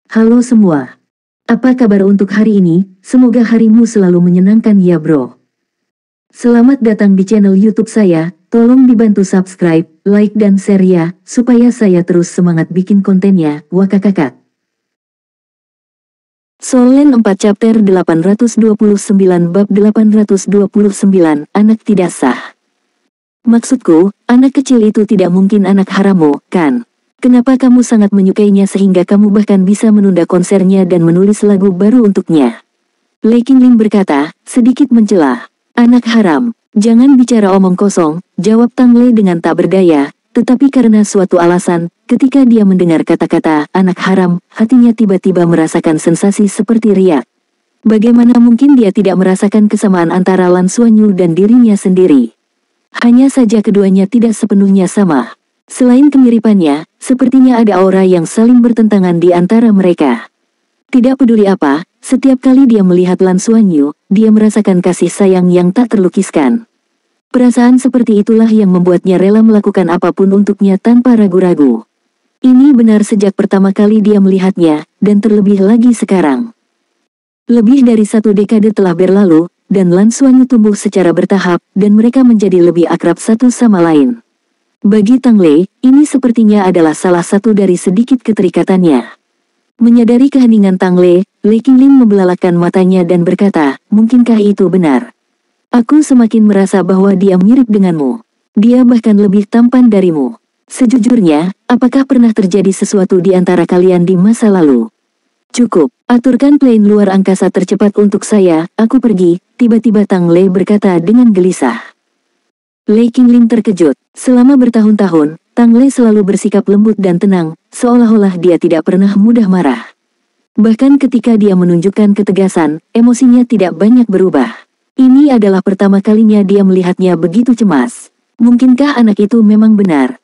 Halo semua. Apa kabar untuk hari ini? Semoga harimu selalu menyenangkan ya bro. Selamat datang di channel YouTube saya. Tolong dibantu subscribe, like dan share ya, supaya saya terus semangat bikin kontennya. Wakakakak. Solen 4 chapter 829 bab 829, anak tidak sah. Maksudku, anak kecil itu tidak mungkin anak haramu, kan? Kenapa kamu sangat menyukainya sehingga kamu bahkan bisa menunda konsernya dan menulis lagu baru untuknya? Lei Qingling berkata, sedikit mencela. Anak haram, jangan bicara omong kosong, jawab Tang Lei dengan tak berdaya, tetapi karena suatu alasan, ketika dia mendengar kata-kata anak haram, hatinya tiba-tiba merasakan sensasi seperti riak. Bagaimana mungkin dia tidak merasakan kesamaan antara Lan Xuanyu dan dirinya sendiri? Hanya saja keduanya tidak sepenuhnya sama. Selain kemiripannya, sepertinya ada aura yang saling bertentangan di antara mereka. Tidak peduli apa, setiap kali dia melihat Lan Xuanyu, dia merasakan kasih sayang yang tak terlukiskan. Perasaan seperti itulah yang membuatnya rela melakukan apapun untuknya tanpa ragu-ragu. Ini benar sejak pertama kali dia melihatnya, dan terlebih lagi sekarang. Lebih dari 1 dekade telah berlalu, dan Lan Xuanyu tumbuh secara bertahap, dan mereka menjadi lebih akrab satu sama lain. Bagi Tang Lei, ini sepertinya adalah salah satu dari sedikit keterikatannya. Menyadari keheningan Tang Lei, Lei Qingling membelalakan matanya dan berkata, mungkinkah itu benar? Aku semakin merasa bahwa dia mirip denganmu. Dia bahkan lebih tampan darimu. Sejujurnya, apakah pernah terjadi sesuatu di antara kalian di masa lalu? Cukup, aturkan plane luar angkasa tercepat untuk saya, aku pergi, tiba-tiba Tang Lei berkata dengan gelisah. Lei Qingling terkejut. Selama bertahun-tahun, Tang Lei selalu bersikap lembut dan tenang, seolah-olah dia tidak pernah mudah marah. Bahkan ketika dia menunjukkan ketegasan, emosinya tidak banyak berubah. Ini adalah pertama kalinya dia melihatnya begitu cemas. Mungkinkah anak itu memang benar?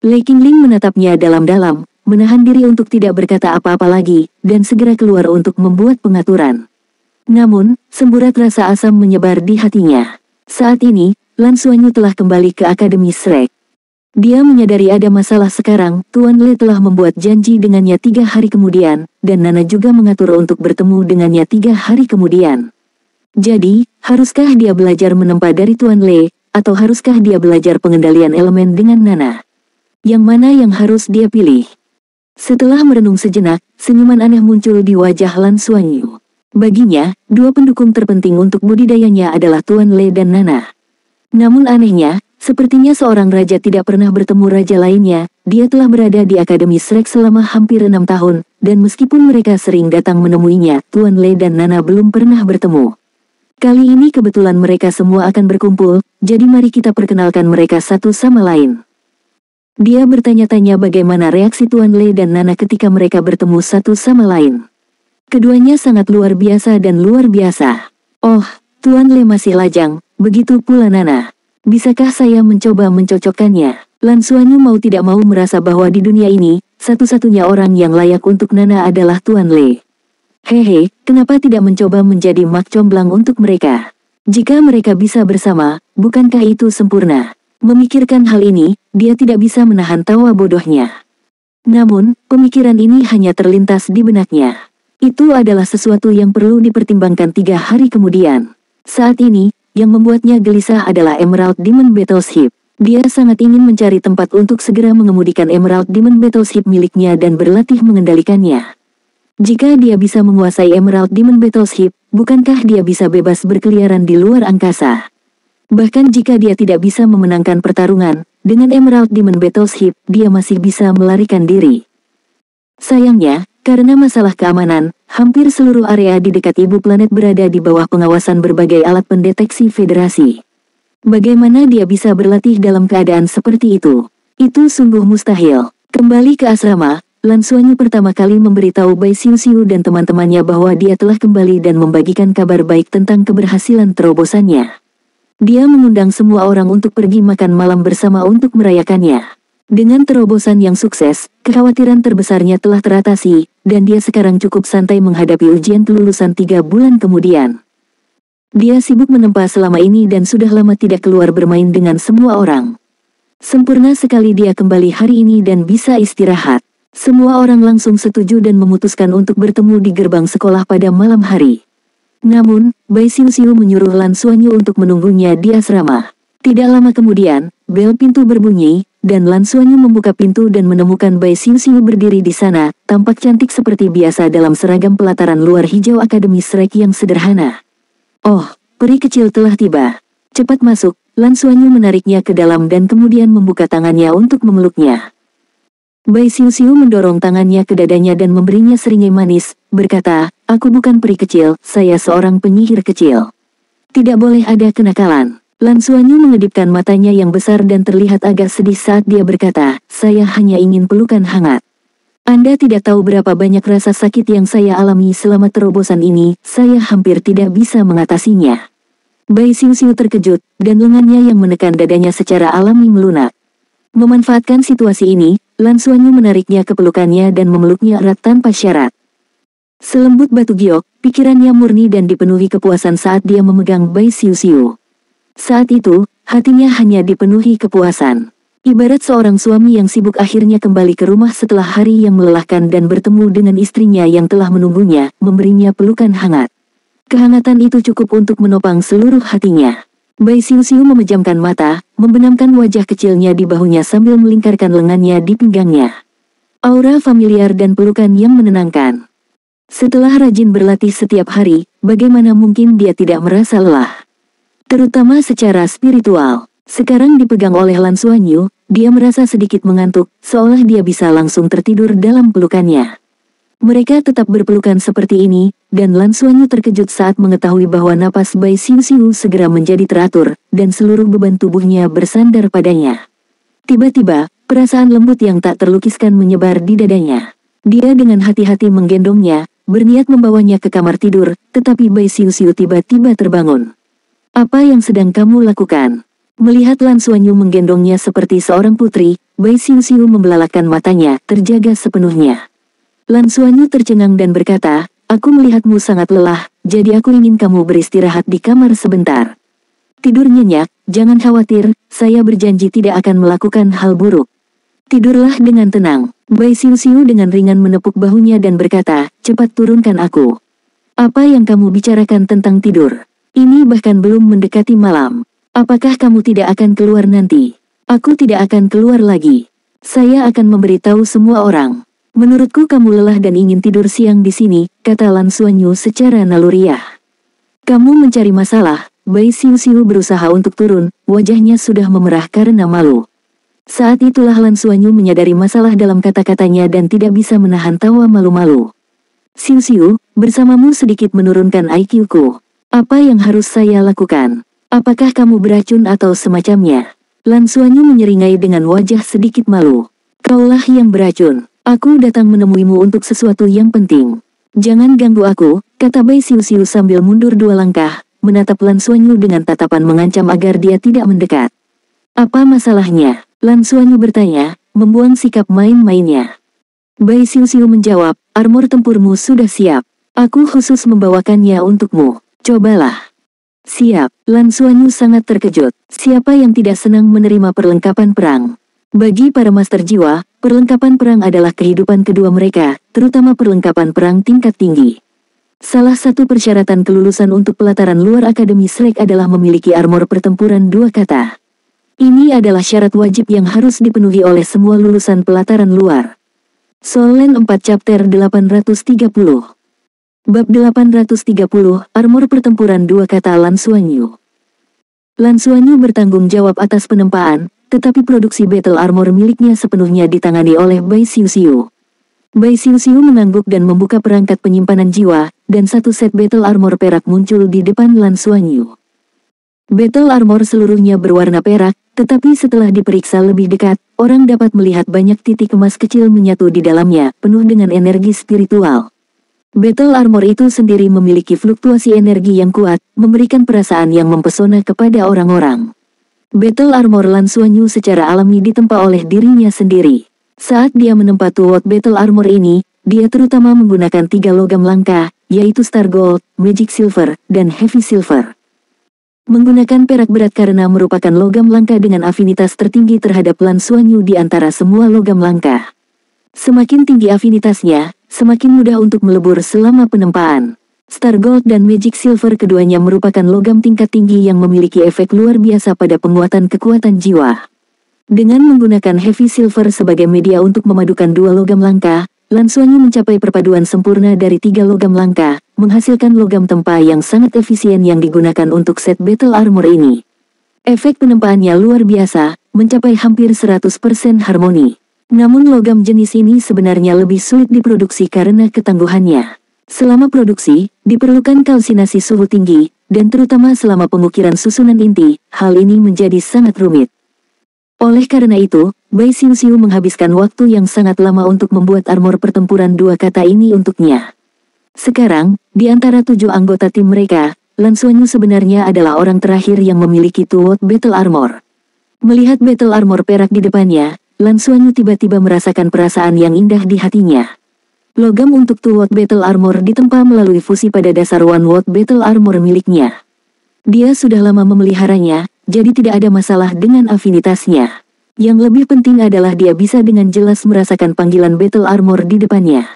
Lei Qingling menatapnya dalam-dalam, menahan diri untuk tidak berkata apa-apa lagi, dan segera keluar untuk membuat pengaturan. Namun, semburat rasa asam menyebar di hatinya. Saat ini, Lan Xuanyu telah kembali ke Akademi Shrek. Dia menyadari ada masalah sekarang, Tuan Lei telah membuat janji dengannya 3 hari kemudian, dan Nana juga mengatur untuk bertemu dengannya 3 hari kemudian. Jadi, haruskah dia belajar menempa dari Tuan Lei, atau haruskah dia belajar pengendalian elemen dengan Nana? Yang mana yang harus dia pilih? Setelah merenung sejenak, senyuman aneh muncul di wajah Lan Xuanyu. Baginya, 2 pendukung terpenting untuk budidayanya adalah Tuan Lei dan Nana. Namun anehnya, sepertinya seorang raja tidak pernah bertemu raja lainnya. Dia telah berada di Akademi Shrek selama hampir 6 tahun, dan meskipun mereka sering datang menemuinya, Tuan Lei dan Nana belum pernah bertemu. Kali ini kebetulan mereka semua akan berkumpul, jadi mari kita perkenalkan mereka satu sama lain. Dia bertanya-tanya bagaimana reaksi Tuan Lei dan Nana ketika mereka bertemu satu sama lain. Keduanya sangat luar biasa dan luar biasa. Oh, Tuan Lei masih lajang, begitu pula Nana. Bisakah saya mencoba mencocokkannya? Lan Xuanyu mau tidak mau merasa bahwa di dunia ini, satu-satunya orang yang layak untuk Nana adalah Tuan Lei. Hehe, kenapa tidak mencoba menjadi mak comblang untuk mereka? Jika mereka bisa bersama, bukankah itu sempurna? Memikirkan hal ini, dia tidak bisa menahan tawa bodohnya. Namun, pemikiran ini hanya terlintas di benaknya. Itu adalah sesuatu yang perlu dipertimbangkan 3 hari kemudian. Saat ini, yang membuatnya gelisah adalah Emerald Demon Battleship. Dia sangat ingin mencari tempat untuk segera mengemudikan Emerald Demon Battleship miliknya dan berlatih mengendalikannya. Jika dia bisa menguasai Emerald Demon Battleship, bukankah dia bisa bebas berkeliaran di luar angkasa? Bahkan jika dia tidak bisa memenangkan pertarungan, dengan Emerald Demon Battleship, dia masih bisa melarikan diri. Sayangnya, karena masalah keamanan, hampir seluruh area di dekat ibu planet berada di bawah pengawasan berbagai alat pendeteksi federasi. Bagaimana dia bisa berlatih dalam keadaan seperti itu? Itu sungguh mustahil. Kembali ke asrama, Lan Xuanyu pertama kali memberitahu Bai Xiuxiu dan teman-temannya bahwa dia telah kembali dan membagikan kabar baik tentang keberhasilan terobosannya. Dia mengundang semua orang untuk pergi makan malam bersama untuk merayakannya. Dengan terobosan yang sukses, kekhawatiran terbesarnya telah teratasi, dan dia sekarang cukup santai menghadapi ujian kelulusan 3 bulan kemudian. Dia sibuk menempa selama ini dan sudah lama tidak keluar bermain dengan semua orang. Sempurna sekali dia kembali hari ini dan bisa istirahat. Semua orang langsung setuju dan memutuskan untuk bertemu di gerbang sekolah pada malam hari. Namun, Bai Xiuxiu menyuruh Lan Xuanyu untuk menunggunya di asrama. Tidak lama kemudian, bel pintu berbunyi, dan Lan Xuanyu membuka pintu dan menemukan Bai Xiuxiu berdiri di sana, tampak cantik seperti biasa dalam seragam pelataran luar hijau Akademi Shrek yang sederhana. "Oh, peri kecil telah tiba. Cepat masuk." Lan Xuanyu menariknya ke dalam dan kemudian membuka tangannya untuk memeluknya. Bai Xiuxiu mendorong tangannya ke dadanya dan memberinya seringai manis, berkata, "Aku bukan peri kecil, saya seorang penyihir kecil. Tidak boleh ada kenakalan." Lan Xuanyu mengedipkan matanya yang besar dan terlihat agak sedih saat dia berkata, "Saya hanya ingin pelukan hangat. Anda tidak tahu berapa banyak rasa sakit yang saya alami selama terobosan ini, saya hampir tidak bisa mengatasinya." Bai Xiuxiu terkejut, dan lengannya yang menekan dadanya secara alami melunak. Memanfaatkan situasi ini, Lan Xuanyu menariknya ke pelukannya dan memeluknya erat tanpa syarat. Selembut batu giok, pikirannya murni dan dipenuhi kepuasan saat dia memegang Bai Xiuxiu. Saat itu, hatinya hanya dipenuhi kepuasan. Ibarat seorang suami yang sibuk akhirnya kembali ke rumah setelah hari yang melelahkan dan bertemu dengan istrinya yang telah menunggunya, memberinya pelukan hangat. Kehangatan itu cukup untuk menopang seluruh hatinya. Bai Xiuxiu memejamkan mata, membenamkan wajah kecilnya di bahunya sambil melingkarkan lengannya di pinggangnya. Aura familiar dan pelukan yang menenangkan. Setelah rajin berlatih setiap hari, bagaimana mungkin dia tidak merasa lelah? Terutama secara spiritual. Sekarang dipegang oleh Lan Xuanyu, dia merasa sedikit mengantuk, seolah dia bisa langsung tertidur dalam pelukannya. Mereka tetap berpelukan seperti ini, dan Lan Xuanyu terkejut saat mengetahui bahwa napas Bai Xiuxiu segera menjadi teratur, dan seluruh beban tubuhnya bersandar padanya. Tiba-tiba, perasaan lembut yang tak terlukiskan menyebar di dadanya. Dia dengan hati-hati menggendongnya, berniat membawanya ke kamar tidur, tetapi Bai Xiuxiu tiba-tiba terbangun. "Apa yang sedang kamu lakukan?" Melihat Lan Xuanyu menggendongnya seperti seorang putri, Bai Xiuxiu membelalakan matanya, terjaga sepenuhnya. Lan Xuanyu tercengang dan berkata, "Aku melihatmu sangat lelah, jadi aku ingin kamu beristirahat di kamar sebentar. Tidur nyenyak, jangan khawatir, saya berjanji tidak akan melakukan hal buruk. Tidurlah dengan tenang." Bai Xiuxiu dengan ringan menepuk bahunya dan berkata, "Cepat turunkan aku. Apa yang kamu bicarakan tentang tidur? Ini bahkan belum mendekati malam. Apakah kamu tidak akan keluar nanti?" "Aku tidak akan keluar lagi. Saya akan memberitahu semua orang. Menurutku kamu lelah dan ingin tidur siang di sini," kata Lan Xuanyu secara naluriah. "Kamu mencari masalah." Bai Xiuxiu berusaha untuk turun, wajahnya sudah memerah karena malu. Saat itulah Lan Xuanyu menyadari masalah dalam kata-katanya dan tidak bisa menahan tawa malu-malu. "Xiuxiu, bersamamu sedikit menurunkan IQ-ku. Apa yang harus saya lakukan? Apakah kamu beracun atau semacamnya?" Lan Xuanyu menyeringai dengan wajah sedikit malu. "Kaulah yang beracun. Aku datang menemuimu untuk sesuatu yang penting. Jangan ganggu aku," kata Bai Xiuxiu sambil mundur 2 langkah, menatap Lan Xuanyu dengan tatapan mengancam agar dia tidak mendekat. "Apa masalahnya?" Lan Xuanyu bertanya, membuang sikap main-mainnya. Bai Xiuxiu menjawab, "Armor tempurmu sudah siap. Aku khusus membawakannya untukmu. Cobalah." "Siap." Lan Xuanyu sangat terkejut. Siapa yang tidak senang menerima perlengkapan perang? Bagi para master jiwa, perlengkapan perang adalah kehidupan kedua mereka, terutama perlengkapan perang tingkat tinggi. Salah satu persyaratan kelulusan untuk pelataran luar Akademi Shrek adalah memiliki armor pertempuran 2 kata. Ini adalah syarat wajib yang harus dipenuhi oleh semua lulusan pelataran luar. Soul Land 4 Chapter 830. Bab 830, Armor Pertempuran 2 kata Lan Xuanyu. Lan Xuanyu bertanggung jawab atas penempaan, tetapi produksi battle armor miliknya sepenuhnya ditangani oleh Bai Xiuxiu. Bai Xiuxiu mengangguk dan membuka perangkat penyimpanan jiwa, dan satu set battle armor perak muncul di depan Lan Xuanyu. Battle armor seluruhnya berwarna perak, tetapi setelah diperiksa lebih dekat, orang dapat melihat banyak titik emas kecil menyatu di dalamnya, penuh dengan energi spiritual. Battle armor itu sendiri memiliki fluktuasi energi yang kuat, memberikan perasaan yang mempesona kepada orang-orang. Battle armor Lan Xuanyu secara alami ditempa oleh dirinya sendiri. Saat dia menempa Tuot Battle armor ini, dia terutama menggunakan 3 logam langka, yaitu Star Gold, Magic Silver, dan Heavy Silver. Menggunakan perak berat karena merupakan logam langka dengan afinitas tertinggi terhadap Lan Xuanyu di antara semua logam langka. Semakin tinggi afinitasnya, semakin mudah untuk melebur selama penempaan. Star Gold dan Magic Silver keduanya merupakan logam tingkat tinggi yang memiliki efek luar biasa pada penguatan kekuatan jiwa. Dengan menggunakan Heavy Silver sebagai media untuk memadukan dua logam langka, Lan Xuanyu mencapai perpaduan sempurna dari tiga logam langka, menghasilkan logam tempa yang sangat efisien yang digunakan untuk set Battle Armor ini. Efek penempaannya luar biasa, mencapai hampir 100% harmoni. Namun logam jenis ini sebenarnya lebih sulit diproduksi karena ketangguhannya. Selama produksi, diperlukan kalsinasi suhu tinggi, dan terutama selama pengukiran susunan inti, hal ini menjadi sangat rumit. Oleh karena itu, Bai Xiuxiu menghabiskan waktu yang sangat lama untuk membuat armor pertempuran dua kata ini untuknya. Sekarang, di antara 7 anggota tim mereka, Lan Xuanyu sebenarnya adalah orang terakhir yang memiliki Two World Battle Armor. Melihat Battle Armor perak di depannya, Lan Xuanyu tiba-tiba merasakan perasaan yang indah di hatinya. Logam untuk Two World Battle Armor ditempa melalui fusi pada dasar One World Battle Armor miliknya. Dia sudah lama memeliharanya, jadi tidak ada masalah dengan afinitasnya. Yang lebih penting adalah dia bisa dengan jelas merasakan panggilan Battle Armor di depannya.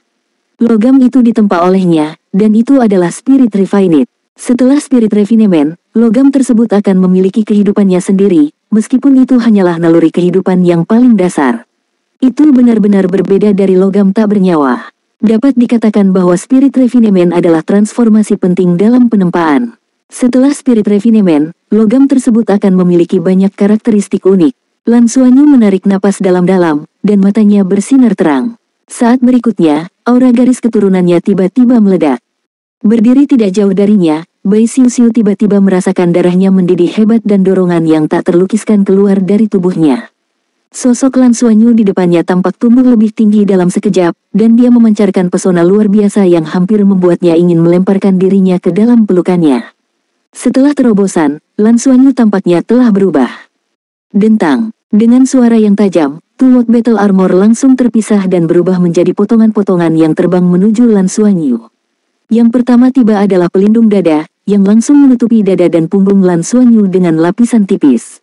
Logam itu ditempa olehnya, dan itu adalah Spirit Refined. Setelah Spirit Refinement, logam tersebut akan memiliki kehidupannya sendiri, meskipun itu hanyalah naluri kehidupan yang paling dasar. Itu benar-benar berbeda dari logam tak bernyawa. Dapat dikatakan bahwa Spirit Refinement adalah transformasi penting dalam penempaan. Setelah Spirit Refinement, logam tersebut akan memiliki banyak karakteristik unik. Lan Xuanyu menarik napas dalam-dalam, dan matanya bersinar terang. Saat berikutnya, aura garis keturunannya tiba-tiba meledak. Berdiri tidak jauh darinya, Bai Xiuxiu tiba-tiba merasakan darahnya mendidih hebat dan dorongan yang tak terlukiskan keluar dari tubuhnya. Sosok Lan Xuanyu di depannya tampak tumbuh lebih tinggi dalam sekejap, dan dia memancarkan pesona luar biasa yang hampir membuatnya ingin melemparkan dirinya ke dalam pelukannya. Setelah terobosan, Lan Xuanyu tampaknya telah berubah. Dentang, dengan suara yang tajam, Two World Battle Armor langsung terpisah dan berubah menjadi potongan-potongan yang terbang menuju Lan Xuanyu. Yang pertama tiba adalah pelindung dada, yang langsung menutupi dada dan punggung Lan Xuanyu dengan lapisan tipis.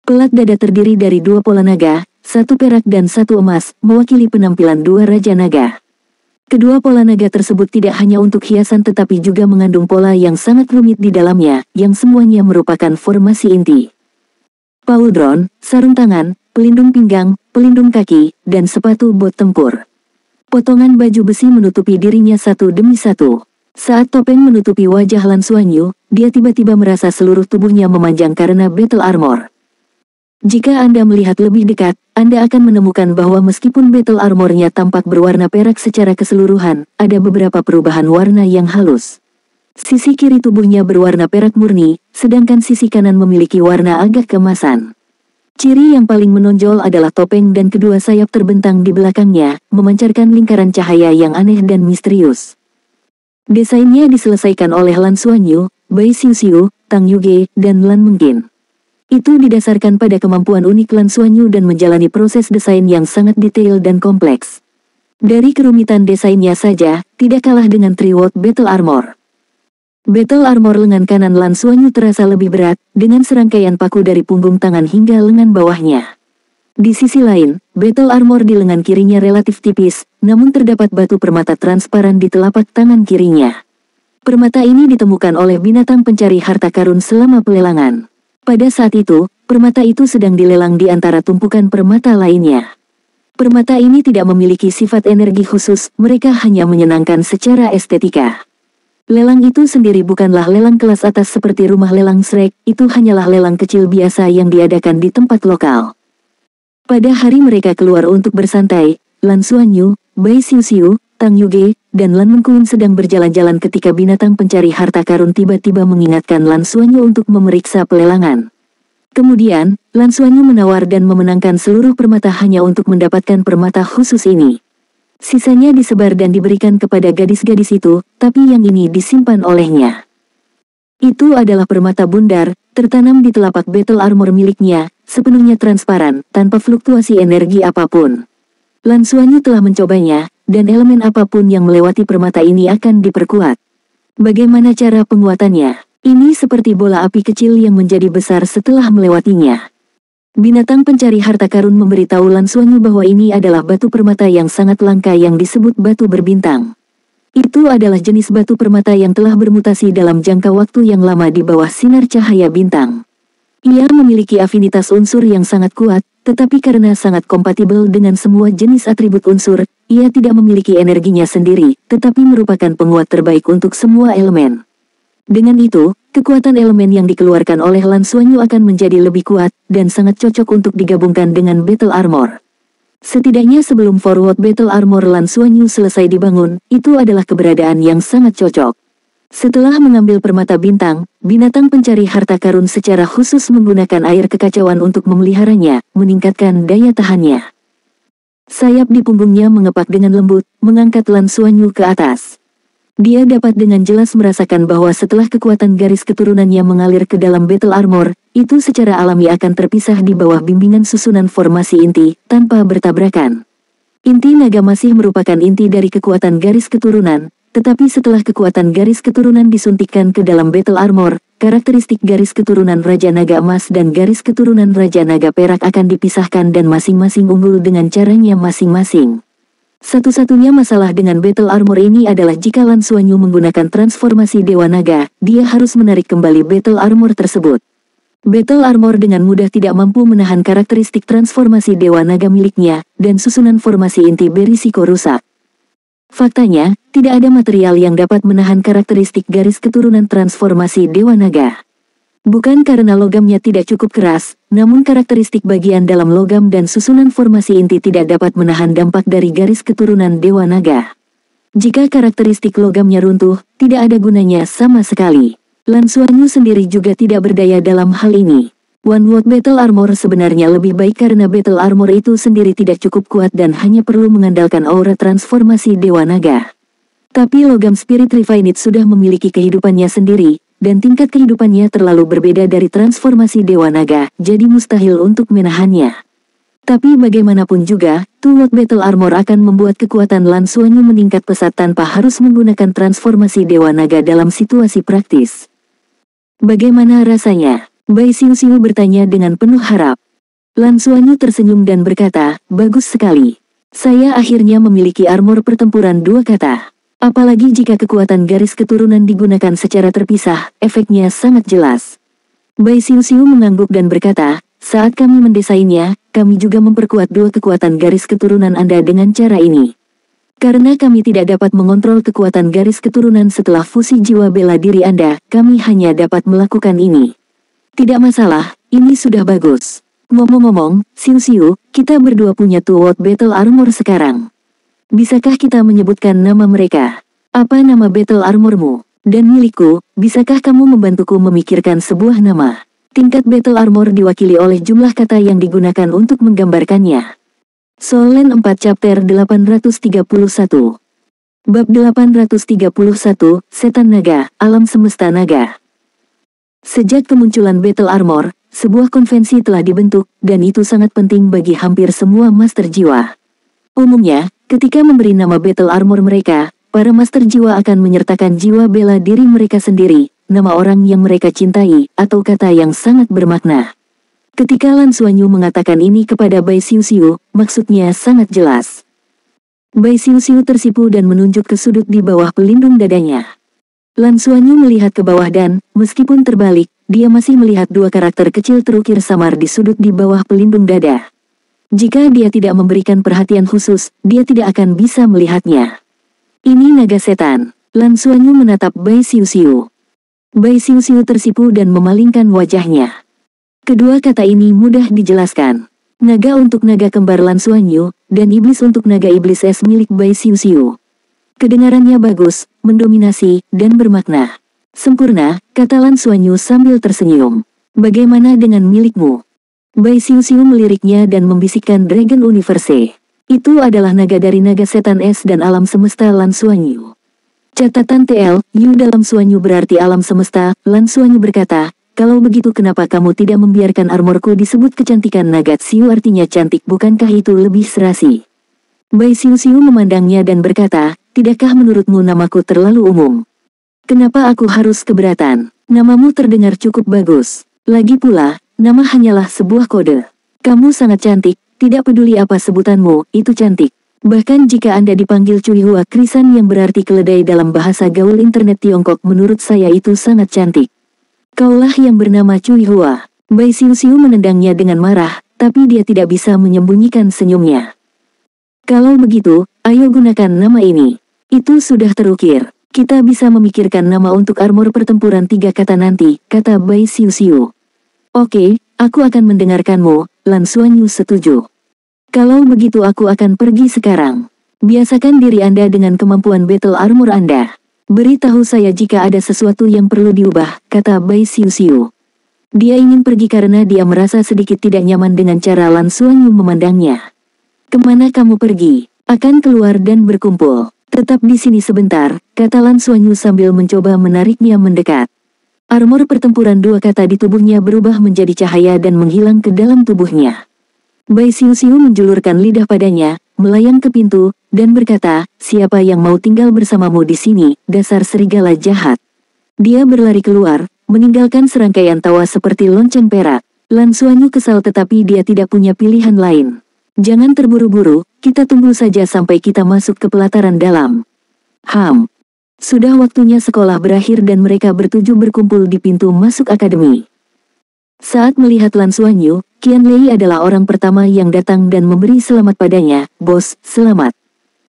Pelat dada terdiri dari 2 pola naga, 1 perak dan 1 emas, mewakili penampilan 2 Raja Naga. Kedua pola naga tersebut tidak hanya untuk hiasan tetapi juga mengandung pola yang sangat rumit di dalamnya, yang semuanya merupakan formasi inti. Pauldron, sarung tangan, pelindung pinggang, pelindung kaki, dan sepatu bot tempur. Potongan baju besi menutupi dirinya satu demi satu. Saat topeng menutupi wajah Lan Xuanyu, dia tiba-tiba merasa seluruh tubuhnya memanjang karena Battle Armor. Jika Anda melihat lebih dekat, Anda akan menemukan bahwa meskipun Battle Armornya tampak berwarna perak secara keseluruhan, ada beberapa perubahan warna yang halus. Sisi kiri tubuhnya berwarna perak murni, sedangkan sisi kanan memiliki warna agak keemasan. Ciri yang paling menonjol adalah topeng dan kedua sayap terbentang di belakangnya, memancarkan lingkaran cahaya yang aneh dan misterius. Desainnya diselesaikan oleh Lan Xuanyu, Bai Xiuxiu, Tang Yuge, dan Lan Mengqin. Itu didasarkan pada kemampuan unik Lan Xuanyu dan menjalani proses desain yang sangat detail dan kompleks. Dari kerumitan desainnya saja, tidak kalah dengan Three World Battle Armor. Battle Armor lengan kanan Lan Xuanyu terasa lebih berat, dengan serangkaian paku dari punggung tangan hingga lengan bawahnya. Di sisi lain, Battle Armor di lengan kirinya relatif tipis, namun terdapat batu permata transparan di telapak tangan kirinya. Permata ini ditemukan oleh binatang pencari harta karun selama pelelangan. Pada saat itu, permata itu sedang dilelang di antara tumpukan permata lainnya. Permata ini tidak memiliki sifat energi khusus, mereka hanya menyenangkan secara estetika. Lelang itu sendiri bukanlah lelang kelas atas seperti rumah lelang Shrek, itu hanyalah lelang kecil biasa yang diadakan di tempat lokal. Pada hari mereka keluar untuk bersantai, Lan Xuanyu, Bai Xiuxiu, Tang Yuge, dan Lan Mengqin sedang berjalan-jalan ketika binatang pencari harta karun tiba-tiba mengingatkan Lan Xuanyu untuk memeriksa pelelangan. Kemudian, Lan Xuanyu menawar dan memenangkan seluruh permata hanya untuk mendapatkan permata khusus ini. Sisanya disebar dan diberikan kepada gadis-gadis itu, tapi yang ini disimpan olehnya. Itu adalah permata bundar, tertanam di telapak Battle Armor miliknya, sepenuhnya transparan, tanpa fluktuasi energi apapun. Lan Xuanyu telah mencobanya, dan elemen apapun yang melewati permata ini akan diperkuat. Bagaimana cara penguatannya? Ini seperti bola api kecil yang menjadi besar setelah melewatinya. Binatang pencari harta karun memberitahu Lan Xuanyu bahwa ini adalah batu permata yang sangat langka yang disebut batu berbintang. Itu adalah jenis batu permata yang telah bermutasi dalam jangka waktu yang lama di bawah sinar cahaya bintang. Ia memiliki afinitas unsur yang sangat kuat, tetapi karena sangat kompatibel dengan semua jenis atribut unsur, ia tidak memiliki energinya sendiri, tetapi merupakan penguat terbaik untuk semua elemen. Dengan itu, kekuatan elemen yang dikeluarkan oleh Lan Xuanyu akan menjadi lebih kuat, dan sangat cocok untuk digabungkan dengan Battle Armor. Setidaknya sebelum forward Battle Armor Lan Xuanyu selesai dibangun, itu adalah keberadaan yang sangat cocok. Setelah mengambil permata bintang, binatang pencari harta karun secara khusus menggunakan air kekacauan untuk memeliharanya, meningkatkan daya tahannya. Sayap di punggungnya mengepak dengan lembut, mengangkat Lan Xuanyu ke atas. Dia dapat dengan jelas merasakan bahwa setelah kekuatan garis keturunannya mengalir ke dalam Battle Armor, itu secara alami akan terpisah di bawah bimbingan susunan formasi inti, tanpa bertabrakan. Inti naga masih merupakan inti dari kekuatan garis keturunan, tetapi setelah kekuatan garis keturunan disuntikkan ke dalam Battle Armor, karakteristik garis keturunan Raja Naga Emas dan garis keturunan Raja Naga Perak akan dipisahkan dan masing-masing unggul dengan caranya masing-masing. Satu-satunya masalah dengan Battle Armor ini adalah jika Lan Xuanyu menggunakan transformasi Dewa Naga, dia harus menarik kembali Battle Armor tersebut. Battle Armor dengan mudah tidak mampu menahan karakteristik transformasi Dewa Naga miliknya, dan susunan formasi inti berisiko rusak. Faktanya, tidak ada material yang dapat menahan karakteristik garis keturunan transformasi Dewa Naga. Bukan karena logamnya tidak cukup keras, namun karakteristik bagian dalam logam dan susunan formasi inti tidak dapat menahan dampak dari garis keturunan Dewa Naga. Jika karakteristik logamnya runtuh, tidak ada gunanya sama sekali. Lan Xuanyu sendiri juga tidak berdaya dalam hal ini. One World Battle Armor sebenarnya lebih baik karena Battle Armor itu sendiri tidak cukup kuat dan hanya perlu mengandalkan aura transformasi Dewa Naga. Tapi logam Spirit Refined sudah memiliki kehidupannya sendiri, dan tingkat kehidupannya terlalu berbeda dari transformasi Dewa Naga, jadi mustahil untuk menahannya. Tapi bagaimanapun juga, Two World Battle Armor akan membuat kekuatan Lan Xuanyu meningkat pesat tanpa harus menggunakan transformasi Dewa Naga dalam situasi praktis. Bagaimana rasanya? Bai Xiu bertanya dengan penuh harap. Lan Xuanyu tersenyum dan berkata, bagus sekali. Saya akhirnya memiliki armor pertempuran 2 kata. Apalagi jika kekuatan garis keturunan digunakan secara terpisah, efeknya sangat jelas. Bai Xiu mengangguk dan berkata, saat kami mendesainnya, kami juga memperkuat 2 kekuatan garis keturunan Anda dengan cara ini. Karena kami tidak dapat mengontrol kekuatan garis keturunan setelah fusi jiwa bela diri Anda, kami hanya dapat melakukan ini. Tidak masalah, ini sudah bagus. Ngomong-ngomong, Xiu, kita berdua punya Two World Battle Armor sekarang. Bisakah kita menyebutkan nama mereka? Apa nama Battle Armormu? Dan milikku, bisakah kamu membantuku memikirkan sebuah nama? Tingkat Battle Armor diwakili oleh jumlah kata yang digunakan untuk menggambarkannya. Soul Land 4 Chapter 831. Bab 831, Setan Naga, Alam Semesta Naga. Sejak kemunculan Battle Armor, sebuah konvensi telah dibentuk, dan itu sangat penting bagi hampir semua Master Jiwa. Umumnya, ketika memberi nama Battle Armor mereka, para Master Jiwa akan menyertakan jiwa bela diri mereka sendiri, nama orang yang mereka cintai, atau kata yang sangat bermakna. Ketika Lan Xuanyu mengatakan ini kepada Bai Xiu, maksudnya sangat jelas. Bai Xiu tersipu dan menunjuk ke sudut di bawah pelindung dadanya. Lan Xuanyu melihat ke bawah dan, meskipun terbalik, dia masih melihat 2 karakter kecil terukir samar di sudut di bawah pelindung dada. Jika dia tidak memberikan perhatian khusus, dia tidak akan bisa melihatnya. Ini naga setan. Lan Xuanyu menatap Bai Xiu. Bai Xiu tersipu dan memalingkan wajahnya. Kedua kata ini mudah dijelaskan. Naga untuk naga kembar Lan Xuanyu, dan iblis untuk naga iblis es milik Bai Xiu. Kedengarannya bagus, mendominasi, dan bermakna. Sempurna, kata Lan Xuanyu sambil tersenyum. Bagaimana dengan milikmu? Bai Xiu meliriknya dan membisikkan Dragon Universe. Itu adalah naga dari naga setan es dan alam semesta Lan Xuanyu. Catatan TL, Yu dalam Xuanyu berarti alam semesta. Lan Xuanyu berkata, kalau begitu kenapa kamu tidak membiarkan armorku disebut kecantikan naga Xiu artinya cantik, bukankah itu lebih serasi? Bai Xiu memandangnya dan berkata, tidakkah menurutmu namaku terlalu umum? Kenapa aku harus keberatan? Namamu terdengar cukup bagus. Lagi pula, nama hanyalah sebuah kode. Kamu sangat cantik, tidak peduli apa sebutanmu, itu cantik. Bahkan jika Anda dipanggil Cui Hua Krisan yang berarti keledai dalam bahasa gaul internet Tiongkok, menurut saya itu sangat cantik. Kaulah yang bernama Cui Hua. Bai Siu menendangnya dengan marah, tapi dia tidak bisa menyembunyikan senyumnya. Kalau begitu, ayo gunakan nama ini. Itu sudah terukir. Kita bisa memikirkan nama untuk armor pertempuran 3 kata nanti, kata Bai Siu. Oke, aku akan mendengarkanmu, Lan Xuanyu setuju. Kalau begitu aku akan pergi sekarang. Biasakan diri Anda dengan kemampuan battle armor Anda. Beritahu saya jika ada sesuatu yang perlu diubah, kata Bai Siu. Dia ingin pergi karena dia merasa sedikit tidak nyaman dengan cara Lan Xuanyu memandangnya. Kemana kamu pergi? Akan keluar dan berkumpul. Tetap di sini sebentar, kata Lan Xuanyu sambil mencoba menariknya mendekat. Armor pertempuran 2 kata di tubuhnya berubah menjadi cahaya dan menghilang ke dalam tubuhnya. Bai Siu menjulurkan lidah padanya, melayang ke pintu, dan berkata, siapa yang mau tinggal bersamamu di sini, dasar serigala jahat. Dia berlari keluar, meninggalkan serangkaian tawa seperti lonceng perak. Lan Xuanyu kesal tetapi dia tidak punya pilihan lain. Jangan terburu-buru, kita tunggu saja sampai kita masuk ke pelataran dalam. Sudah waktunya sekolah berakhir dan mereka bertujuh berkumpul di pintu masuk akademi. Saat melihat Lan Xuanyu, Qian Lei adalah orang pertama yang datang dan memberi selamat padanya. Bos, selamat.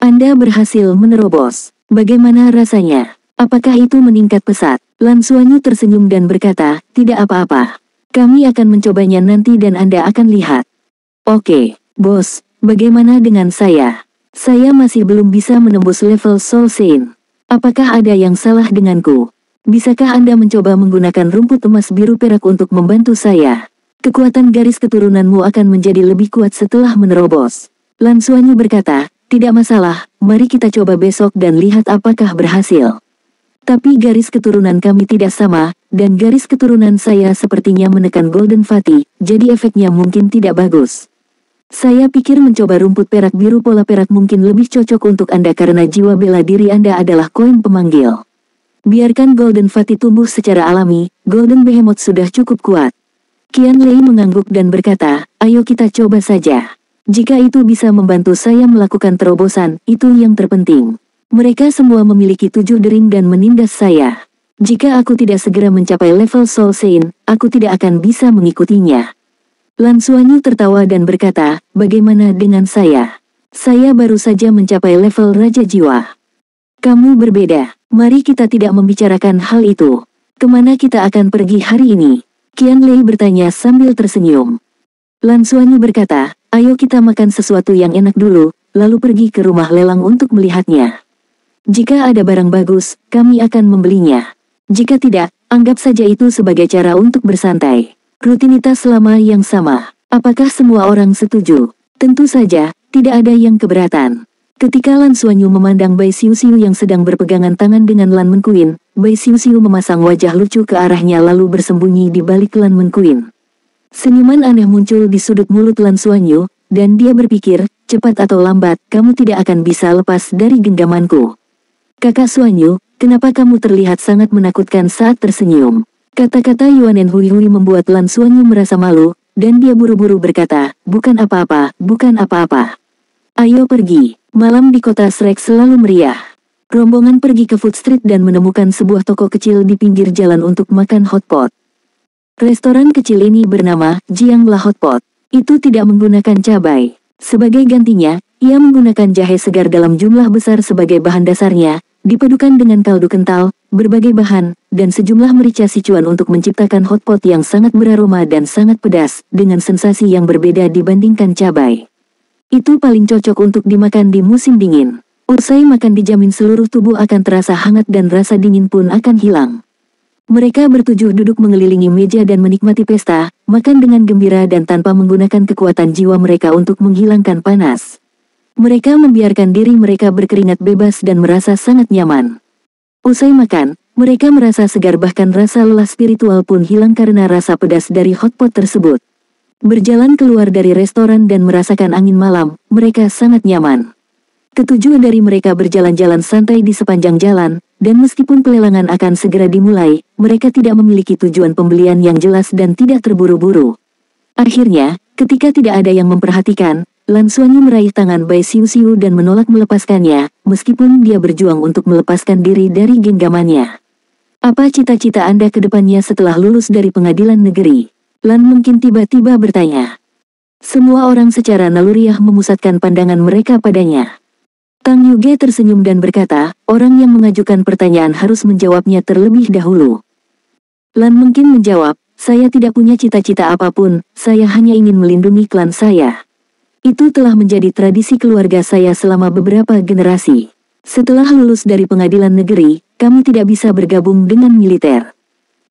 Anda berhasil menerobos. Bagaimana rasanya? Apakah itu meningkat pesat? Lan Xuanyu tersenyum dan berkata, tidak apa-apa. Kami akan mencobanya nanti dan Anda akan lihat. Oke, bos, bagaimana dengan saya? Saya masih belum bisa menembus level Soul Saint. Apakah ada yang salah denganku? Bisakah Anda mencoba menggunakan rumput emas biru perak untuk membantu saya? Kekuatan garis keturunanmu akan menjadi lebih kuat setelah menerobos. Lan Xuanyu berkata, tidak masalah, mari kita coba besok dan lihat apakah berhasil. Tapi garis keturunan kami tidak sama, dan garis keturunan saya sepertinya menekan Golden Fati, jadi efeknya mungkin tidak bagus. Saya pikir mencoba rumput perak biru pola perak mungkin lebih cocok untuk Anda karena jiwa bela diri Anda adalah koin pemanggil. Biarkan Golden Fati tumbuh secara alami, Golden Behemoth sudah cukup kuat. Qian Lei mengangguk dan berkata, ayo kita coba saja. Jika itu bisa membantu saya melakukan terobosan, itu yang terpenting. Mereka semua memiliki 7 dering dan menindas saya. Jika aku tidak segera mencapai level Soul Saint, aku tidak akan bisa mengikutinya. Lan Xuanyu tertawa dan berkata, bagaimana dengan saya? Saya baru saja mencapai level Raja Jiwa. Kamu berbeda. Mari kita tidak membicarakan hal itu. Kemana kita akan pergi hari ini? Qian Lei bertanya sambil tersenyum. Lan Xuanyu berkata, ayo kita makan sesuatu yang enak dulu, lalu pergi ke rumah lelang untuk melihatnya. Jika ada barang bagus, kami akan membelinya. Jika tidak, anggap saja itu sebagai cara untuk bersantai. Rutinitas lama yang sama. Apakah semua orang setuju? Tentu saja, tidak ada yang keberatan. Ketika Lan Xuanyu memandang Bai Siu yang sedang berpegangan tangan dengan Lan Menkuin, Bai Siu memasang wajah lucu ke arahnya lalu bersembunyi di balik Lan Menkuin. Senyuman aneh muncul di sudut mulut Lan Xuanyu, dan dia berpikir, cepat atau lambat, kamu tidak akan bisa lepas dari genggamanku. Kakak Xuanyu, kenapa kamu terlihat sangat menakutkan saat tersenyum? Kata-kata Yuanen Hui membuat Lan Xuanyu merasa malu, dan dia buru-buru berkata, bukan apa-apa, bukan apa-apa. Ayo pergi. Malam di kota Shrek selalu meriah. Rombongan pergi ke Food Street dan menemukan sebuah toko kecil di pinggir jalan untuk makan hotpot. Restoran kecil ini bernama Jiangla Hotpot. Itu tidak menggunakan cabai. Sebagai gantinya, ia menggunakan jahe segar dalam jumlah besar sebagai bahan dasarnya, dipadukan dengan kaldu kental, berbagai bahan, dan sejumlah merica Sichuan untuk menciptakan hotpot yang sangat beraroma dan sangat pedas, dengan sensasi yang berbeda dibandingkan cabai. Itu paling cocok untuk dimakan di musim dingin. Usai makan dijamin seluruh tubuh akan terasa hangat dan rasa dingin pun akan hilang. Mereka bertujuh duduk mengelilingi meja dan menikmati pesta, makan dengan gembira dan tanpa menggunakan kekuatan jiwa mereka untuk menghilangkan panas. Mereka membiarkan diri mereka berkeringat bebas dan merasa sangat nyaman. Usai makan, mereka merasa segar bahkan rasa lelah spiritual pun hilang karena rasa pedas dari hotpot tersebut. Berjalan keluar dari restoran dan merasakan angin malam, mereka sangat nyaman. Ketujuh dari mereka berjalan-jalan santai di sepanjang jalan, dan meskipun pelelangan akan segera dimulai, mereka tidak memiliki tujuan pembelian yang jelas dan tidak terburu-buru. Akhirnya, ketika tidak ada yang memperhatikan, Lan Xuanyu meraih tangan Bai Xiuxiu dan menolak melepaskannya, meskipun dia berjuang untuk melepaskan diri dari genggamannya. Apa cita-cita Anda ke depannya setelah lulus dari pengadilan negeri? Lan mungkin tiba-tiba bertanya. Semua orang secara naluriah memusatkan pandangan mereka padanya. Tang Yuge tersenyum dan berkata, orang yang mengajukan pertanyaan harus menjawabnya terlebih dahulu. Lan mungkin menjawab, saya tidak punya cita-cita apapun, saya hanya ingin melindungi klan saya. Itu telah menjadi tradisi keluarga saya selama beberapa generasi. Setelah lulus dari pengadilan negeri, kami tidak bisa bergabung dengan militer.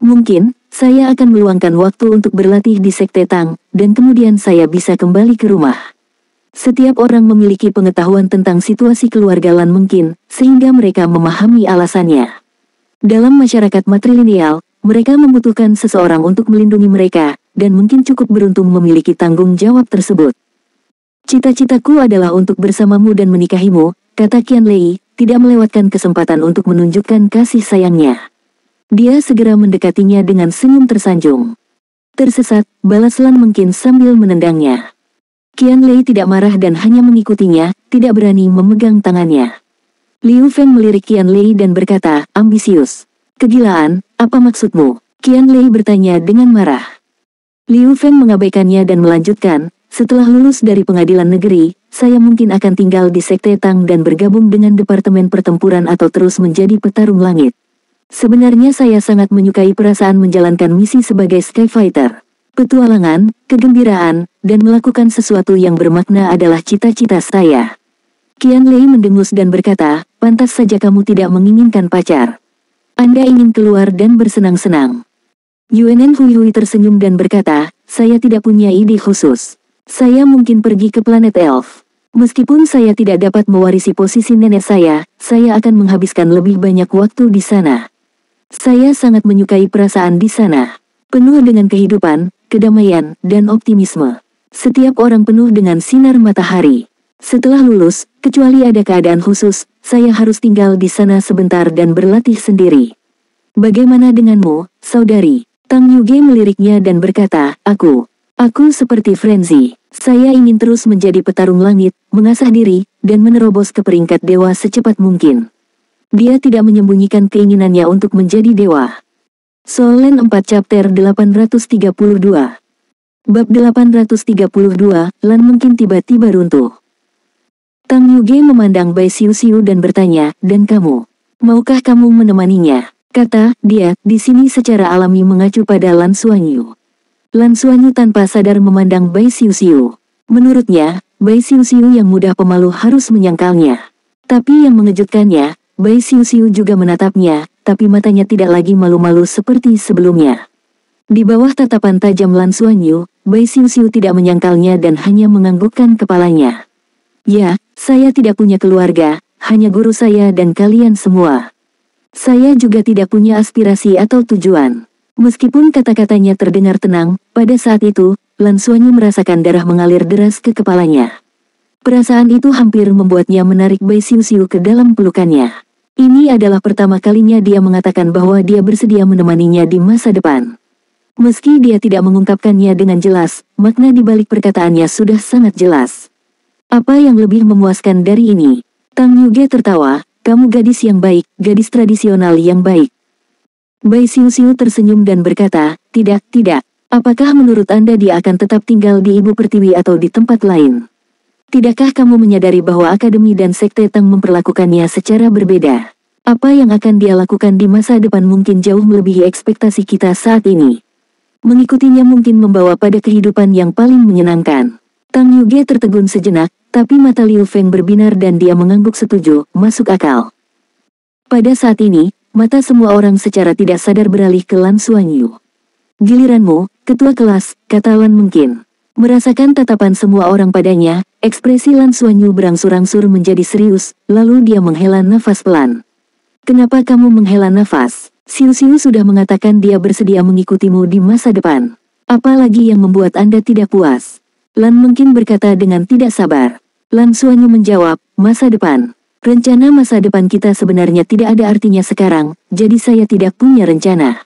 Mungkin, saya akan meluangkan waktu untuk berlatih di Sekte Tang, dan kemudian saya bisa kembali ke rumah. Setiap orang memiliki pengetahuan tentang situasi keluarga Lan mungkin, sehingga mereka memahami alasannya. Dalam masyarakat matrilineal, mereka membutuhkan seseorang untuk melindungi mereka, dan mungkin cukup beruntung memiliki tanggung jawab tersebut. Cita-citaku adalah untuk bersamamu dan menikahimu, kata Qian Lei, tidak melewatkan kesempatan untuk menunjukkan kasih sayangnya. Dia segera mendekatinya dengan senyum tersanjung. Tersesat, balas Lan mungkin sambil menendangnya. Qian Lei tidak marah dan hanya mengikutinya, tidak berani memegang tangannya. Liu Feng melirik Qian Lei dan berkata, ambisius. Kegilaan, apa maksudmu? Qian Lei bertanya dengan marah. Liu Feng mengabaikannya dan melanjutkan, setelah lulus dari pengadilan negeri, saya mungkin akan tinggal di Sekte Tang dan bergabung dengan Departemen Pertempuran atau terus menjadi petarung langit. Sebenarnya saya sangat menyukai perasaan menjalankan misi sebagai Skyfighter. Petualangan, kegembiraan, dan melakukan sesuatu yang bermakna adalah cita-cita saya. Qian Lei mendengus dan berkata, pantas saja kamu tidak menginginkan pacar. Anda ingin keluar dan bersenang-senang. Yuenen Hui tersenyum dan berkata, saya tidak punya ide khusus. Saya mungkin pergi ke planet Elf. Meskipun saya tidak dapat mewarisi posisi nenek saya akan menghabiskan lebih banyak waktu di sana. Saya sangat menyukai perasaan di sana. Penuh dengan kehidupan, kedamaian, dan optimisme. Setiap orang penuh dengan sinar matahari. Setelah lulus, kecuali ada keadaan khusus, saya harus tinggal di sana sebentar dan berlatih sendiri. Bagaimana denganmu, saudari? Tang Yuge meliriknya dan berkata, Aku seperti Frenzy. Saya ingin terus menjadi petarung langit, mengasah diri, dan menerobos ke peringkat dewa secepat mungkin. Dia tidak menyembunyikan keinginannya untuk menjadi dewa. Solen 4 Chapter 832. Bab 832, Lan mungkin tiba-tiba runtuh. Tang Yuge memandang Bai Xiuxiu dan bertanya, dan kamu? Maukah kamu menemaninya? Kata dia, di sini secara alami mengacu pada Lan Xuanyu. Lan Xuanyu tanpa sadar memandang Bai Xiuxiu. Menurutnya, Bai Xiuxiu yang mudah pemalu harus menyangkalnya. Tapi yang mengejutkannya, Bai Xiuxiu juga menatapnya, tapi matanya tidak lagi malu-malu seperti sebelumnya. Di bawah tatapan tajam Lan Xuanyu, Bai Xiuxiu tidak menyangkalnya dan hanya menganggukkan kepalanya. Ya, saya tidak punya keluarga, hanya guru saya dan kalian semua. Saya juga tidak punya aspirasi atau tujuan. Meskipun kata-katanya terdengar tenang, pada saat itu, Lan Xuanyu merasakan darah mengalir deras ke kepalanya. Perasaan itu hampir membuatnya menarik Bai Xiuxiu ke dalam pelukannya. Ini adalah pertama kalinya dia mengatakan bahwa dia bersedia menemaninya di masa depan. Meski dia tidak mengungkapkannya dengan jelas, makna di balik perkataannya sudah sangat jelas. Apa yang lebih memuaskan dari ini? Tang Yuge tertawa, kamu gadis yang baik, gadis tradisional yang baik. Bai Xiuxiu tersenyum dan berkata, tidak. Apakah menurut Anda dia akan tetap tinggal di Ibu Pertiwi atau di tempat lain? Tidakkah kamu menyadari bahwa Akademi dan Sekte Tang memperlakukannya secara berbeda? Apa yang akan dia lakukan di masa depan mungkin jauh melebihi ekspektasi kita saat ini. Mengikutinya mungkin membawa pada kehidupan yang paling menyenangkan. Tang Yuge tertegun sejenak, tapi mata Liu Feng berbinar dan dia mengangguk setuju, masuk akal. Pada saat ini, mata semua orang secara tidak sadar beralih ke Lan Xuanyu. Giliranmu, ketua kelas, kata Lan mungkin. Merasakan tatapan semua orang padanya, ekspresi Lan Xuanyu berangsur-angsur menjadi serius, lalu dia menghela nafas pelan. Kenapa kamu menghela nafas? Xiuxiu sudah mengatakan dia bersedia mengikutimu di masa depan. Apalagi yang membuat Anda tidak puas? Lan mungkin berkata dengan tidak sabar. Lan Xuanyu menjawab, masa depan. Rencana masa depan kita sebenarnya tidak ada artinya sekarang, jadi saya tidak punya rencana.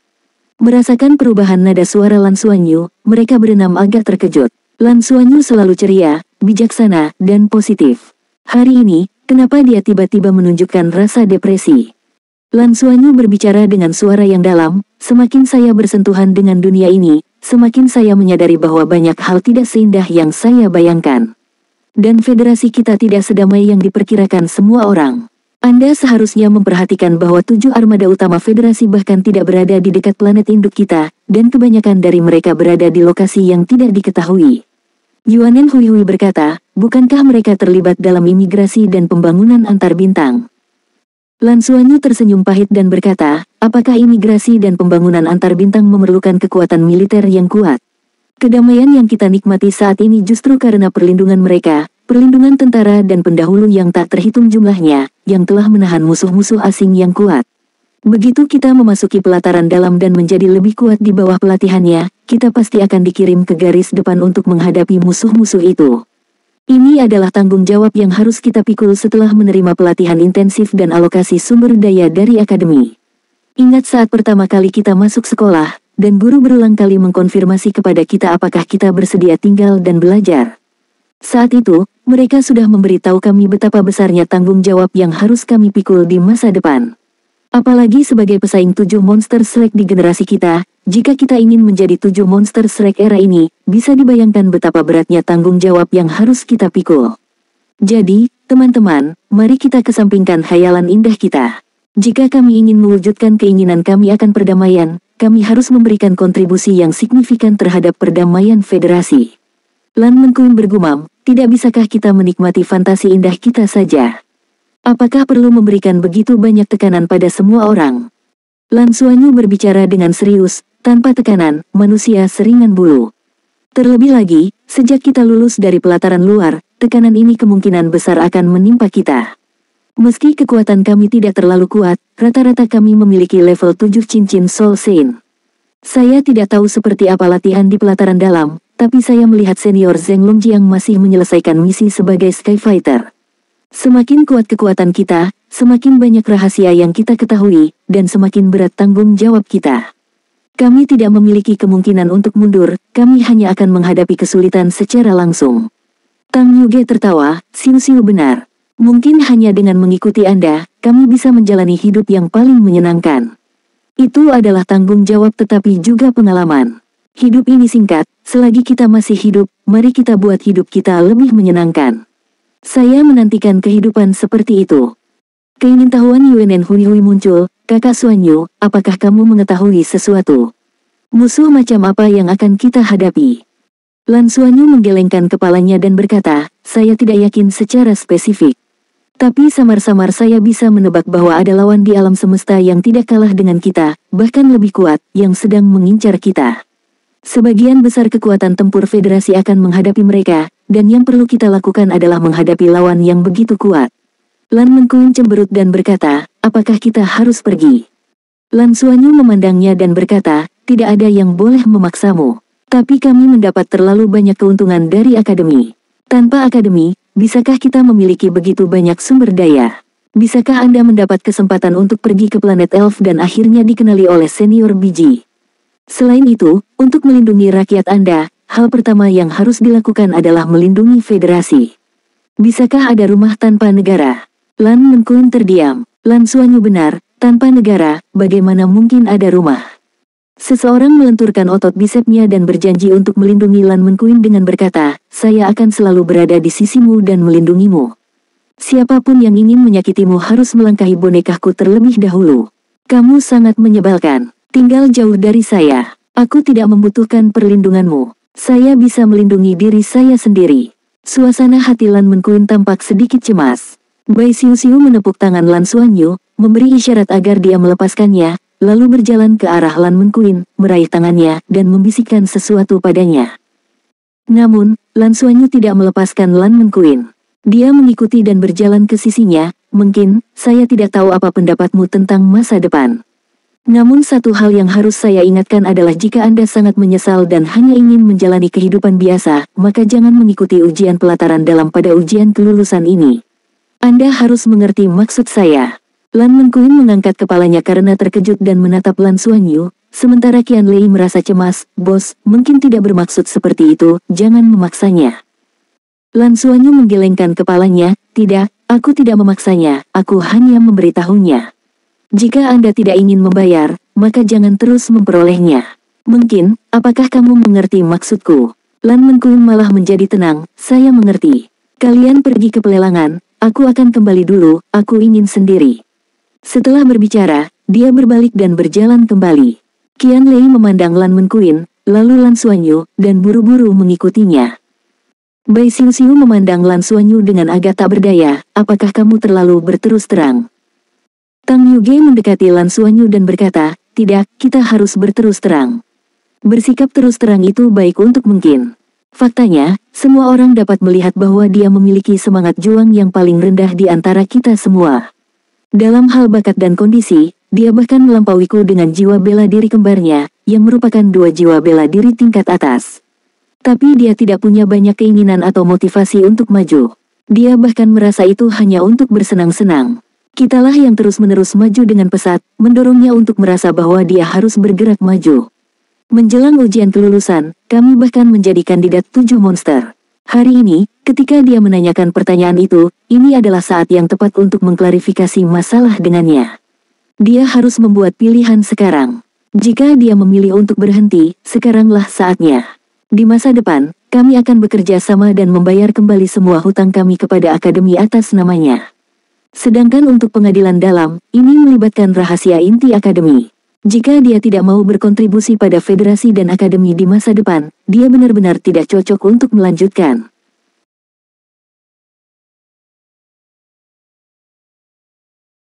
Merasakan perubahan nada suara Lan Xuanyu, mereka berenam agak terkejut. Lan Xuanyu selalu ceria, bijaksana, dan positif. Hari ini, kenapa dia tiba-tiba menunjukkan rasa depresi? Lan Xuanyu berbicara dengan suara yang dalam, semakin saya bersentuhan dengan dunia ini, semakin saya menyadari bahwa banyak hal tidak seindah yang saya bayangkan. Dan federasi kita tidak sedamai yang diperkirakan semua orang. Anda seharusnya memperhatikan bahwa 7 armada utama federasi bahkan tidak berada di dekat planet induk kita, dan kebanyakan dari mereka berada di lokasi yang tidak diketahui. Yuanen Hui berkata, bukankah mereka terlibat dalam imigrasi dan pembangunan antar bintang? Lan Xuanyu tersenyum pahit dan berkata, apakah imigrasi dan pembangunan antar bintang memerlukan kekuatan militer yang kuat? Kedamaian yang kita nikmati saat ini justru karena perlindungan mereka, perlindungan tentara dan pendahulu yang tak terhitung jumlahnya, yang telah menahan musuh-musuh asing yang kuat. Begitu kita memasuki pelataran dalam dan menjadi lebih kuat di bawah pelatihannya, kita pasti akan dikirim ke garis depan untuk menghadapi musuh-musuh itu. Ini adalah tanggung jawab yang harus kita pikul setelah menerima pelatihan intensif dan alokasi sumber daya dari akademi. Ingat saat pertama kali kita masuk sekolah, dan guru berulang kali mengkonfirmasi kepada kita apakah kita bersedia tinggal dan belajar. Saat itu, mereka sudah memberitahu kami betapa besarnya tanggung jawab yang harus kami pikul di masa depan. Apalagi sebagai pesaing 7 monster Shrek di generasi kita, jika kita ingin menjadi 7 monster Shrek era ini, bisa dibayangkan betapa beratnya tanggung jawab yang harus kita pikul. Jadi, teman-teman, mari kita kesampingkan khayalan indah kita. Jika kami ingin mewujudkan keinginan kami akan perdamaian, kami harus memberikan kontribusi yang signifikan terhadap perdamaian federasi. Lan Menkuin bergumam, tidak bisakah kita menikmati fantasi indah kita saja? Apakah perlu memberikan begitu banyak tekanan pada semua orang? Lan Xuanyu berbicara dengan serius, tanpa tekanan, manusia seringan bulu. Terlebih lagi, sejak kita lulus dari pelataran luar, tekanan ini kemungkinan besar akan menimpa kita. Meski kekuatan kami tidak terlalu kuat, rata-rata kami memiliki level 7 cincin Soul Saint. Saya tidak tahu seperti apa latihan di pelataran dalam, tapi saya melihat senior Zheng Longjiang masih menyelesaikan misi sebagai Skyfighter. Semakin kuat kekuatan kita, semakin banyak rahasia yang kita ketahui, dan semakin berat tanggung jawab kita. Kami tidak memiliki kemungkinan untuk mundur, kami hanya akan menghadapi kesulitan secara langsung. Tang Yuge tertawa, Siu benar. Mungkin hanya dengan mengikuti Anda, kami bisa menjalani hidup yang paling menyenangkan. Itu adalah tanggung jawab tetapi juga pengalaman. Hidup ini singkat, selagi kita masih hidup, mari kita buat hidup kita lebih menyenangkan. Saya menantikan kehidupan seperti itu. Keingintahuan Yuanen Hui muncul, Kakak Xuanyu, apakah kamu mengetahui sesuatu? Musuh macam apa yang akan kita hadapi? Lan Xuanyu menggelengkan kepalanya dan berkata, saya tidak yakin secara spesifik. Tapi samar-samar saya bisa menebak bahwa ada lawan di alam semesta yang tidak kalah dengan kita, bahkan lebih kuat, yang sedang mengincar kita. Sebagian besar kekuatan tempur federasi akan menghadapi mereka, dan yang perlu kita lakukan adalah menghadapi lawan yang begitu kuat. Lan Menkuin cemberut dan berkata, apakah kita harus pergi? Lan Xuanyu memandangnya dan berkata, tidak ada yang boleh memaksamu. Tapi kami mendapat terlalu banyak keuntungan dari akademi. Tanpa akademi, bisakah kita memiliki begitu banyak sumber daya? Bisakah Anda mendapat kesempatan untuk pergi ke planet Elf dan akhirnya dikenali oleh senior biji? Selain itu, untuk melindungi rakyat Anda, hal pertama yang harus dilakukan adalah melindungi federasi. Bisakah ada rumah tanpa negara? Lan Menkuin terdiam. Lan Xuanyu benar, tanpa negara, bagaimana mungkin ada rumah? Seseorang melenturkan otot bisepnya dan berjanji untuk melindungi Lan Menkuin dengan berkata, saya akan selalu berada di sisimu dan melindungimu. Siapapun yang ingin menyakitimu harus melangkahi bonekaku terlebih dahulu. Kamu sangat menyebalkan. Tinggal jauh dari saya. Aku tidak membutuhkan perlindunganmu. Saya bisa melindungi diri saya sendiri. Suasana hati Lan Menkuin tampak sedikit cemas. Bai Siu menepuk tangan Lan Xuanyu, memberi isyarat agar dia melepaskannya, lalu berjalan ke arah Lan Menkuin, meraih tangannya, dan membisikkan sesuatu padanya. Namun, Lan Xuanyu tidak melepaskan Lan Menkuin. Dia mengikuti dan berjalan ke sisinya, mungkin, saya tidak tahu apa pendapatmu tentang masa depan. Namun satu hal yang harus saya ingatkan adalah jika Anda sangat menyesal dan hanya ingin menjalani kehidupan biasa, maka jangan mengikuti ujian pelataran dalam pada ujian kelulusan ini. Anda harus mengerti maksud saya. Lan Menkuin mengangkat kepalanya karena terkejut dan menatap Lan Xuanyu, sementara Qian Lei merasa cemas. Bos, mungkin tidak bermaksud seperti itu, jangan memaksanya. Lan Xuanyu menggelengkan kepalanya, tidak, aku tidak memaksanya, aku hanya memberitahunya. Jika Anda tidak ingin membayar, maka jangan terus memperolehnya. Mungkin, apakah kamu mengerti maksudku? Lan Menkuin malah menjadi tenang, saya mengerti. Kalian pergi ke pelelangan, aku akan kembali dulu, aku ingin sendiri. Setelah berbicara, dia berbalik dan berjalan kembali. Qian Lei memandang Lan Menkuin, lalu Lan Xuanyu, dan buru-buru mengikutinya. Bai Xiuxiu memandang Lan Xuanyu dengan agak tak berdaya, apakah kamu terlalu berterus terang? Tang Yuge mendekati Lan Xuanyu dan berkata, tidak, kita harus berterus terang. Bersikap terus terang itu baik untuk mungkin. Faktanya, semua orang dapat melihat bahwa dia memiliki semangat juang yang paling rendah di antara kita semua. Dalam hal bakat dan kondisi, dia bahkan melampauiku dengan jiwa bela diri kembarnya, yang merupakan dua jiwa bela diri tingkat atas. Tapi dia tidak punya banyak keinginan atau motivasi untuk maju. Dia bahkan merasa itu hanya untuk bersenang-senang. Kitalah yang terus-menerus maju dengan pesat, mendorongnya untuk merasa bahwa dia harus bergerak maju. Menjelang ujian kelulusan, kami bahkan menjadi kandidat 7 monster. Hari ini, ketika dia menanyakan pertanyaan itu, ini adalah saat yang tepat untuk mengklarifikasi masalah dengannya. Dia harus membuat pilihan sekarang. Jika dia memilih untuk berhenti, sekaranglah saatnya. Di masa depan, kami akan bekerja sama dan membayar kembali semua hutang kami kepada akademi atas namanya. Sedangkan untuk pengadilan dalam, ini melibatkan rahasia inti akademi. Jika dia tidak mau berkontribusi pada federasi dan akademi di masa depan, dia benar-benar tidak cocok untuk melanjutkan.